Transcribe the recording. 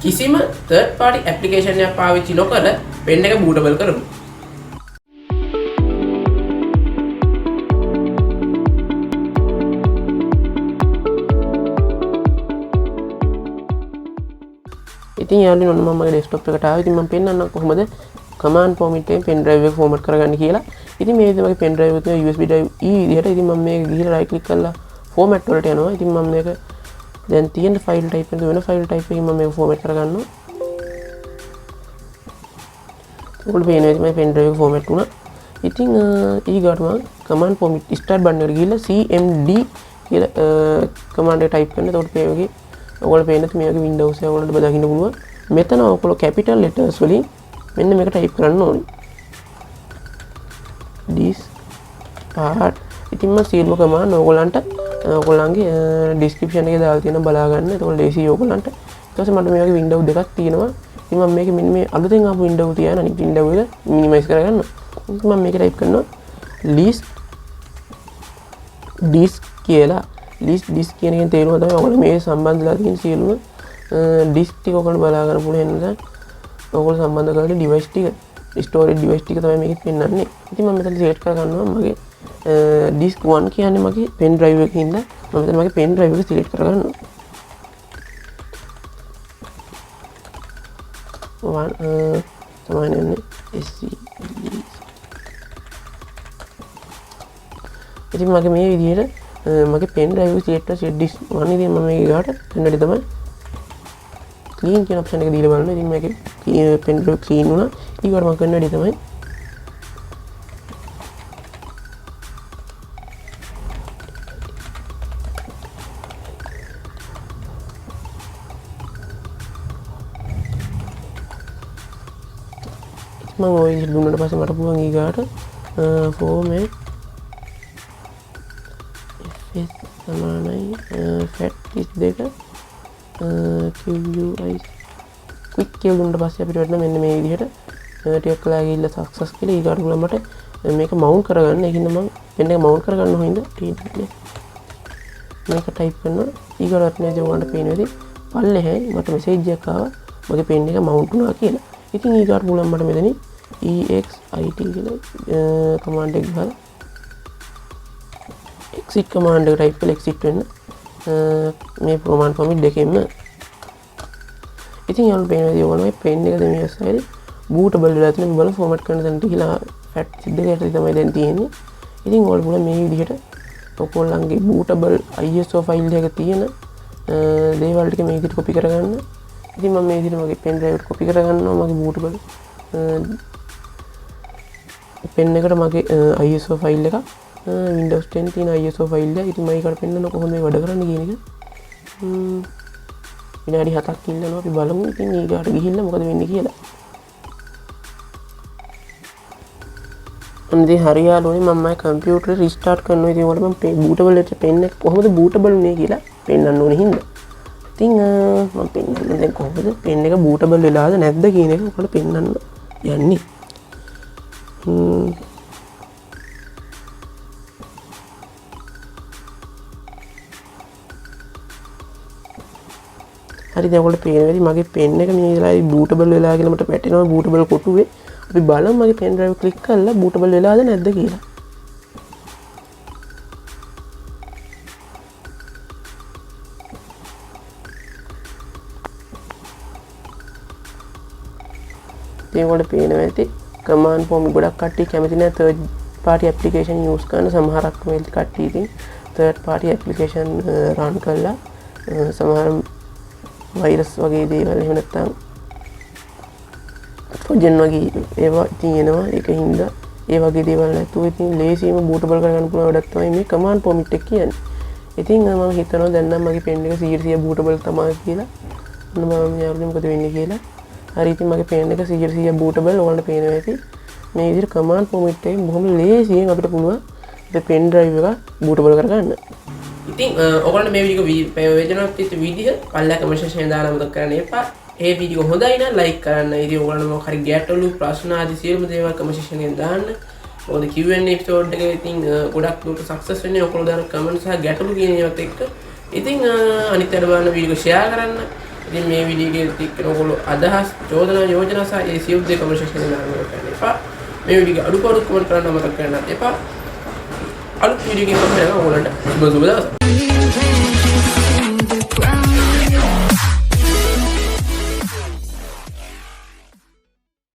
කිසිම third party application එකක් පාවිච්චි නොකර pen එක bootable කරමු. ඉතින් යාළුවනේ ඔන්න මම මගේ desktop එකට ආවා. ඉතින් මම පෙන්නන්නම් කොහොමද command prompt එකෙන් pen drive එක format කරගන්නේ කියලා. ඉතින් මේ විදිහට මගේ pen drive එක තියෙනවා USB drive E විදිහට. ඉතින් මම මේක ගිහලා right click කරලා format වලට යනවා. ඉතින් මම මේක දැන් තියෙන file type එක වෙන file type එකකින් මම මේක format කරගන්නවා. ඔයාලට පේනවා ඉතින් මගේ pen drive එක format වුණා. ඉතින් ඊගාට මම command prompt start button එකට ගිහලා cmd කියලා command එක type කරනවා. එතකොට මේ වගේ ඔයාලට පේන මේ වගේ Windows එක ඔයාලට බදාගන්න පුළුවන්. මෙතන ඔයාලට capital letters වලින් මෙන්න මේක type කරන්න ඕනේ. DISKPART. ඉතින් මම සියලුම command ඔයගොල්ලන්ට ඔයගොල්ලන්ගේ description එකේ දාලා තියෙනවා බලා ගන්න. එතකොට ලේසියි ඔයගොල්ලන්ට. ඊට පස්සේ මට මේ වගේ window දෙකක් තියෙනවා. ඉතින් මම මේක මෙන්න මේ අලුතෙන් ආපු window තියන අනිත් window එක minimize කරගන්නවා. ඉතින් මම මේක type කරනවා list disk කියලා. list disk කියන එකෙන් තේරුම තමයි ඔයගොල්ලෝ මේ සම්බන්ධලා තියෙන සියලුම disk ටික ඔයගොල්ලෝ බලා ගන්න පුළුවන් නේද? ඔයගොල්ලෝ සම්බන්ධ කරලා device ටික storage device ටික තමයි මේකෙත් පෙන්නන්නේ. ඉතින් මම මෙතන select කරගන්නවා මගේ disk 1 කියන්නේ මගේ pen drive එකේ ඉන්න මම මෙතන මගේ pen drive එක select කරගන්නවා. 1 සමානන්නේ SC. ඉතින් මගේ මේ විදිහට මගේ pen drive එක select කරලා set disk 1 ඉතින් මම මේක ගාට පෙන්නඩි තමයි clean කියන option එක දීලා බලන්න. ඉතින් මේකේ pen drive clean වුණා. ඊගොඩ මම කරන වැඩි තමයි මම ඔය දුන්නට පස්සේ මට පුළුවන් ඊගාට format fs සමානයි fat 32 QUI quick කියලා දුන්නට පස්සේ අපිට වෙන්න මෙන්න මේ විදිහට ටිකක් කළා ගිහිල්ලා success කියලා ඊගාට පුළුවන් මට මේක mount කරගන්න. ඒකින්ද මම pen එක mount කරගන්න හොඳ මේක type කරනවා. ඊගාට නේද ඔයගොල්ලන්ට පේන විදිහ පල්ලෙහායි මට message එකක් ආවා මගේ pen එක mount වුණා කියලා. ඉතින් ඊගාට පුළුවන් මට මෙතනින් exit කියලා command එක ගහලා exit command එක type කරලා exit වෙන්න මේ command prompt දෙකෙන්ම. ඉතින් යාළුවෝ පේන විදිහ ඔයගොල්ලෝ මේ pen එක දෙමිය සයිඩ් bootable වෙලා තියෙන මේ බලන format කරන තැනට ගිහලා fat සිද්දකට තමයි දැන් තියෙන්නේ. ඉතින් ඔයාලට පුළුවන් මේ විදිහට ඔයගොල්ලන්ගේ bootable ISO file එක තියෙන දේවල් ටික මේ විදිහට copy කරගන්න. ඉතින් මම මේ විදිහට මගේ pen drive එකට copy කරගන්නවා මගේ bootable pen එකට මගේ ISO file එක Windows 10 තියෙන ISO file එක. ඉතින් මම ඒකට පෙන්නන කොහොමද මේ වැඩ කරන්නේ කියන එක. විනාඩි 7ක් ඉන්නනවා අපි බලමු. ඉතින් ඊගාට ගිහිල්ලා මොකද වෙන්නේ කියලා. අනිත් හරි යාළුවනේ මම මගේ කම්පියුටර් රීස්ටාර්ට් කරනවා. ඉතින් ඔයාලට මම bootable එක pen එක කොහොමද bootable වෙන්නේ කියලා පෙන්නන්න ඕනේ හින්දා. ඉතින් මම පෙන්නන්නේ දැන් කොහොමද pen එක bootable වෙලාද නැද්ද කියන එක ඔයාලට පෙන්නන්න යන්නේ. හරි දැන් ඔයාලට පේන වෙලයි මගේ pen එක මේ වෙලාවේ bootable වෙලා කියලා මට පැටෙනවා bootable කොටුවේ. අපි බලමු මගේ pen drive click කරලා bootable වෙලාද නැද්ද කියලා. ඉතින් ඔයාලට පේනවා ඇති command prompt ගොඩක් කට්ටිය කැමති නැහැ third party application use කරන. සමහරක් මේ කට්ටිය ඉතින් third party application run කරලා සමහර virus වගේ දේවල් එහෙම නැත්නම් ප්‍රොජෙන් වගේ ඒවා ඉතින් එනවා. ඒක හින්දා ඒ වගේ දේවල් නැතුව ඉතින් ලේසියෙන්ම bootable කරගන්න පුළුවන් වැඩක් තමයි මේ command prompt එක කියන්නේ. ඉතින් මම හිතනවා දැන් නම් මගේ pen එක 100% bootable තමයි කියලා. මම යාළුවනේ මොකද වෙන්නේ කියලා. හරි ඉතින් මගේ pen එක 100% bootable ඔයාලට පේනවා ඇති. මේ විදිහට command prompt එකෙන් බොහොම ලේසියෙන් අපිට පුළුවන් මේ pen drive එක bootable කරගන්න. ඉතින් ඔයගොල්ලෝ මේ වීඩියෝ වෙනත් විදිහ පල්ලා කමෙන්ට් සෙක්ෂන් එකේ දාලා මතක කරගන්න එපා. මේ වීඩියෝ හොඳයි නම් ලයික් කරන්න. ඉතින් ඔයගොල්ලෝ මොකක් හරි ගැටලු ප්‍රශ්න ආදී සියලුම දේවල් කමෙන්ට් සෙක්ෂන් එකෙන් දාන්න. මොකද Q&A එපිසෝඩ් එකේ ඉතින් ගොඩක් දුරට සක්සස් වෙන්නේ ඔයගොල්ලෝ දාන කමෙන්ට් සහ ගැටලු කියන ඒවාත් එක්ක. ඉතින් අනිත් අයට බලන්න වීඩියෝ ෂෙයා කරන්න. ඉතින් මේ වීඩියෝ එකේ එක්කන ඔයගොල්ලෝ අදහස් චෝදනා යෝජනා සහ ඒ සියලු දේ කමෙන්ට් සෙක්ෂන් එකේ දාන්න කරන්න එපා. මේ වීඩියෝ එක අඩුපාඩු කමෙන්ට් කරන්න අමතක කරන්නත් එපා. අලුත් වීඩියෝ එකකින් හම්බ වෙනවා ඔයගොල්ලන්ට සුබ දවසක්.